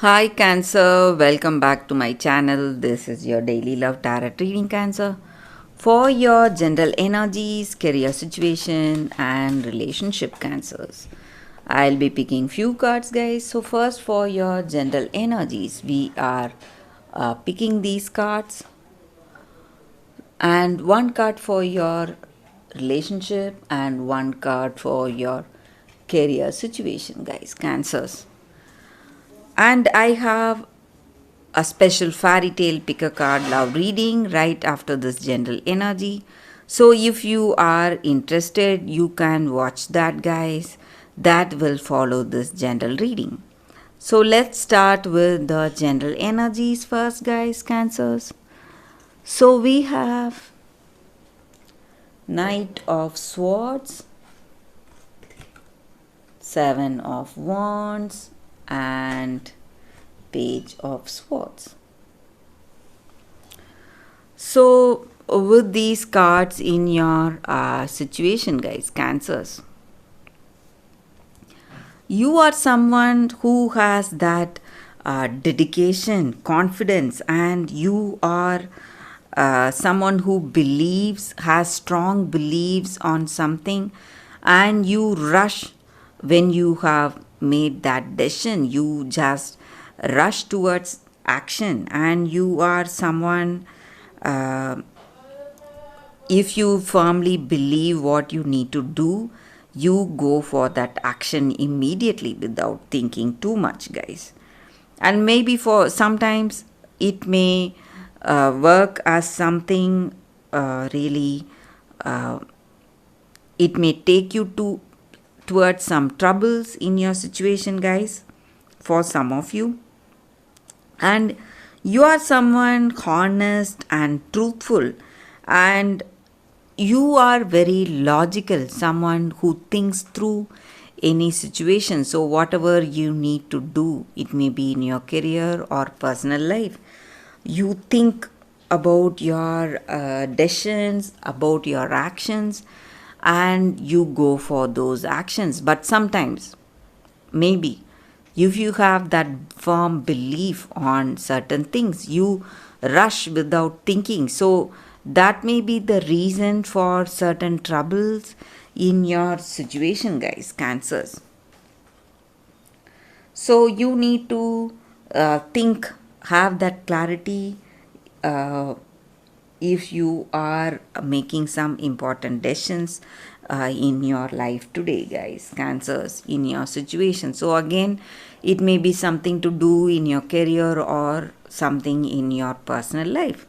Hi Cancer, welcome back to my channel. This is your daily love tarot reading Cancer for your general energies, career situation and relationship Cancers. I'll be picking few cards guys. So first for your general energies, we are picking these cards and one card for your relationship and one card for your career situation guys, Cancers. And I have a special fairy tale pick a card love reading right after this general energy. So if you are interested, you can watch that, guys. That will follow this general reading. So let's start with the general energies first, guys, Cancers. So we have Knight of Swords, Seven of Wands, and Page of Swords. So, with these cards in your situation, guys, Cancers, you are someone who has that dedication, confidence, and you are someone who believes, has strong beliefs on something, and you rush when you have made that decision. You just rush towards action, and you are someone. If you firmly believe what you need to do, you go for that action immediately without thinking too much, guys. And maybe for sometimes it may work as something really, uh, it may take you towards some troubles in your situation, guys, for some of you. And you are someone honest and truthful, and you are very logical, someone who thinks through any situation. So whatever you need to do, it may be in your career or personal life, you think about your decisions, about your actions, and you go for those actions. But sometimes maybe if you have that firm belief on certain things, you rush without thinking. So that may be the reason for certain troubles in your situation, guys, Cancers. So you need to think, have that clarity uh, if you are making some important decisions in your life today, guys, Cancers, in your situation. So again, it may be something to do in your career or something in your personal life,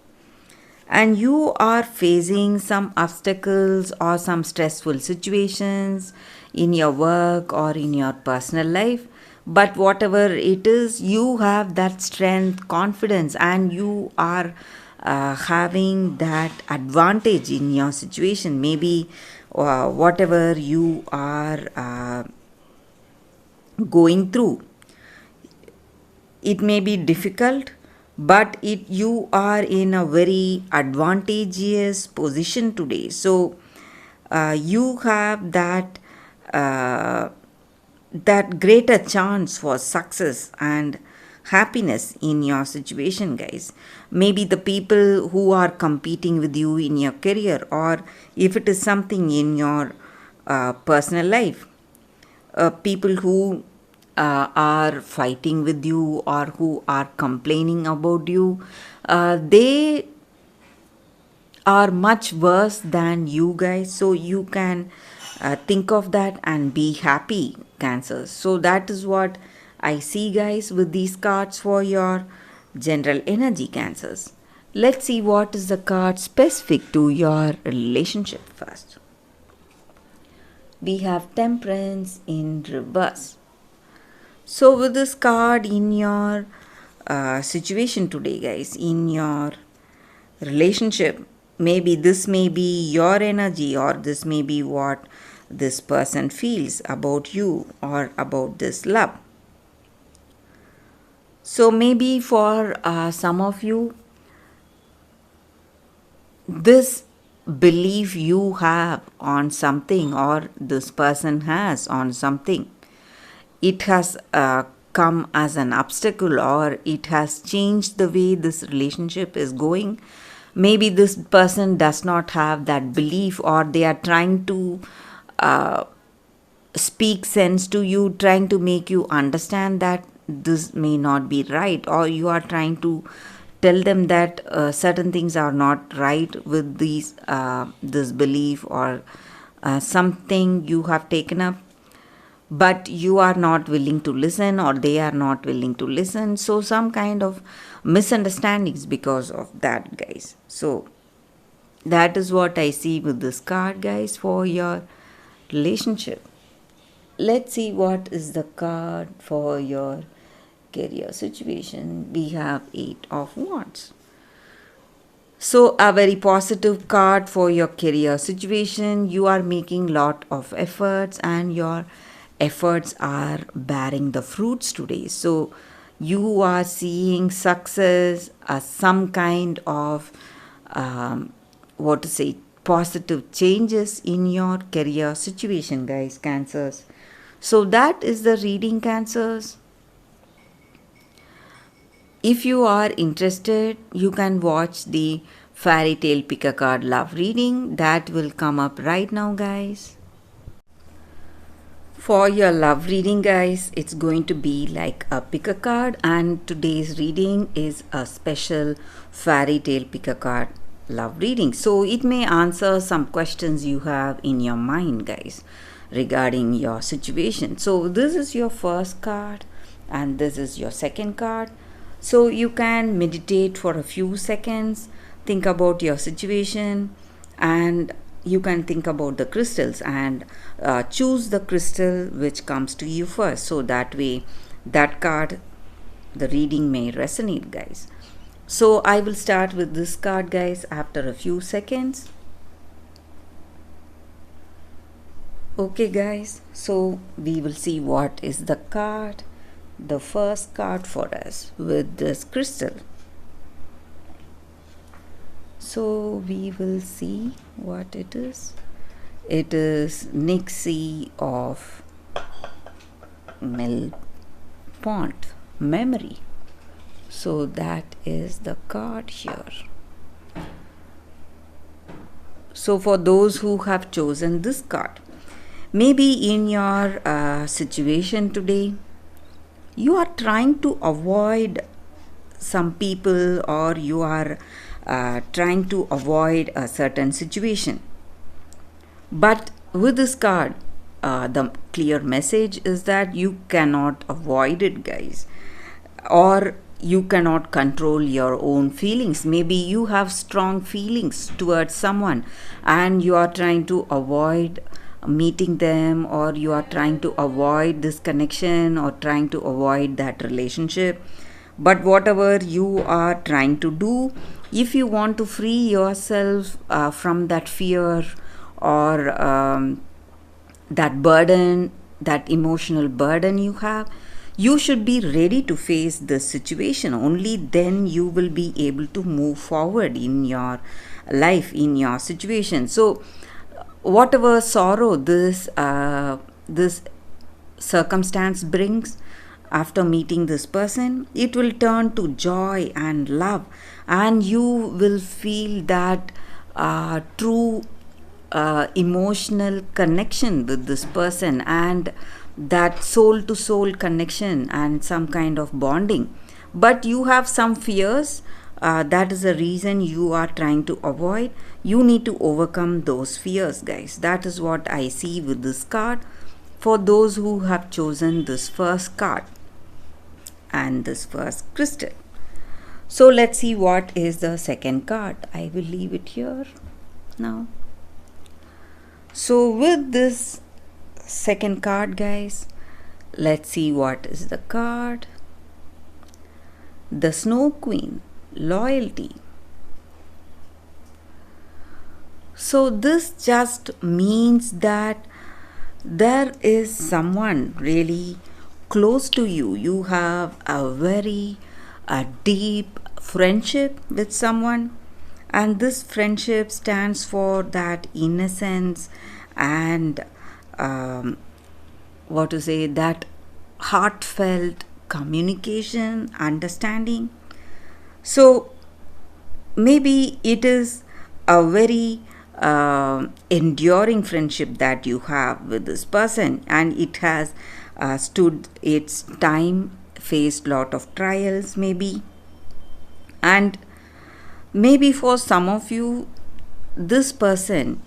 and you are facing some obstacles or some stressful situations in your work or in your personal life. But whatever it is, you have that strength, confidence, and you are having that advantage in your situation. Maybe whatever you are going through, it may be difficult, but you are in a very advantageous position today. So you have uh, that greater chance for success and happiness in your situation, guys. Maybe the people who are competing with you in your career, or if it is something in your personal life, people who are fighting with you or who are complaining about you, they are much worse than you, guys. So you can think of that and be happy, Cancers. So that is what I see, guys, with these cards for your general energy, Cancers. Let's see what is the card specific to your relationship first. We have Temperance in reverse. So, with this card in your situation today, guys, in your relationship, maybe this may be your energy, or this may be what this person feels about you or about this love. So, maybe for some of you, this belief you have on something, or this person has on something, it has come as an obstacle, or it has changed the way this relationship is going. Maybe this person does not have that belief, or they are trying to uh, speak sense to you, trying to make you understand that this may not be right, or you are trying to tell them that certain things are not right with this belief, or something you have taken up, but you are not willing to listen, or they are not willing to listen. So some kind of misunderstandings because of that, guys. So that is what I see with this card, guys, for your relationship. Let's see what is the card for your career situation. We have 8 of Wands. So a very positive card for your career situation. You are making lot of efforts, and your efforts are bearing the fruits today. So you are seeing success, some kind of what to say, positive changes in your career situation, guys, Cancers. So that is the reading, Cancers. If you are interested, you can watch the fairy tale pick a card love reading that will come up right now, guys. For your love reading, guys, it's going to be like a pick a card, and today's reading is a special fairy tale pick a card love reading. So it may answer some questions you have in your mind, guys, regarding your situation. So this is your first card, and this is your second card. So you can meditate for a few seconds, think about your situation, and you can think about the crystals, and choose the crystal which comes to you first. So that way, that card, the reading may resonate, guys. So I will start with this card, guys, after a few seconds. Okay, guys, so we will see what is the card, the first card for us with this crystal. So we will see what it is. It is Nixie of Millpond, Memory. So that is the card here. So for those who have chosen this card, maybe in your situation today, you are trying to avoid some people, or you are trying to avoid a certain situation. But with this card, the clear message is that you cannot avoid it, guys, or you cannot control your own feelings. Maybe you have strong feelings towards someone, and you are trying to avoid meeting them, or you are trying to avoid this connection, or trying to avoid that relationship. But whatever you are trying to do, if you want to free yourself from that fear, or that burden, that emotional burden you have, you should be ready to face this situation. Only then you will be able to move forward in your life, in your situation. So whatever sorrow this circumstance brings, after meeting this person, it will turn to joy and love, and you will feel that true emotional connection with this person, and that soul to soul connection, and some kind of bonding. But you have some fears, that is the reason you are trying to avoid. You need to overcome those fears, guys. That is what I see with this card for those who have chosen this first card and this first crystal. So let's see what is the second card. I will leave it here now. So with this second card, guys, let's see what is the card. The Snow Queen, Loyalty. So this just means that there is someone really close to you. You have a very deep friendship with someone, and this friendship stands for that innocence and what to say, that heartfelt communication, understanding. So maybe it is a very enduring friendship that you have with this person, and it has stood its time, faced lot of trials maybe. And maybe for some of you, this person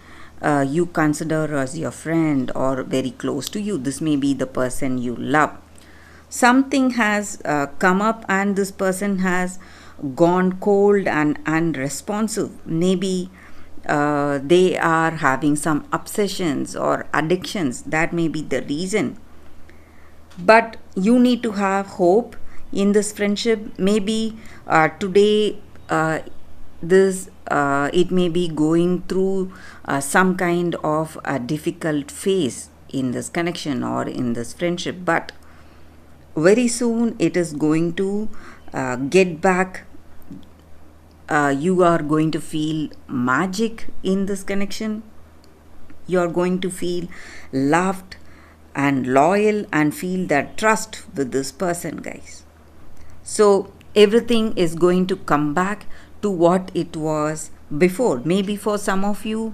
you consider as your friend or very close to you, this may be the person you love. Something has come up and this person has gone cold and unresponsive. Maybe they are having some obsessions or addictions. That may be the reason. But you need to have hope in this friendship. Maybe today this it may be going through some kind of a difficult phase in this connection or in this friendship, but very soon it is going to get back. You are going to feel magic in this connection. You are going to feel loved and loyal and feel that trust with this person, guys. So everything is going to come back to what it was before. Maybe for some of you,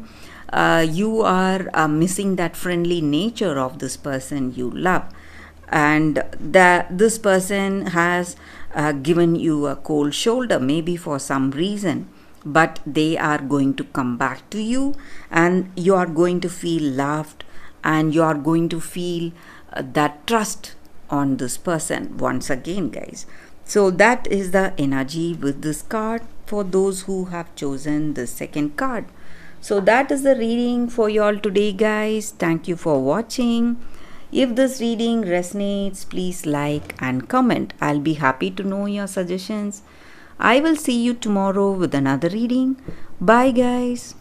you are missing that friendly nature of this person you love, and that this person has given you a cold shoulder, maybe for some reason, but they are going to come back to you, and you are going to feel loved, and you are going to feel that trust on this person once again, guys. So that is the energy with this card for those who have chosen the second card. So that is the reading for you all today, guys. Thank you for watching. If this reading resonates, please like and comment. I'll be happy to know your suggestions. I will see you tomorrow with another reading. Bye, guys.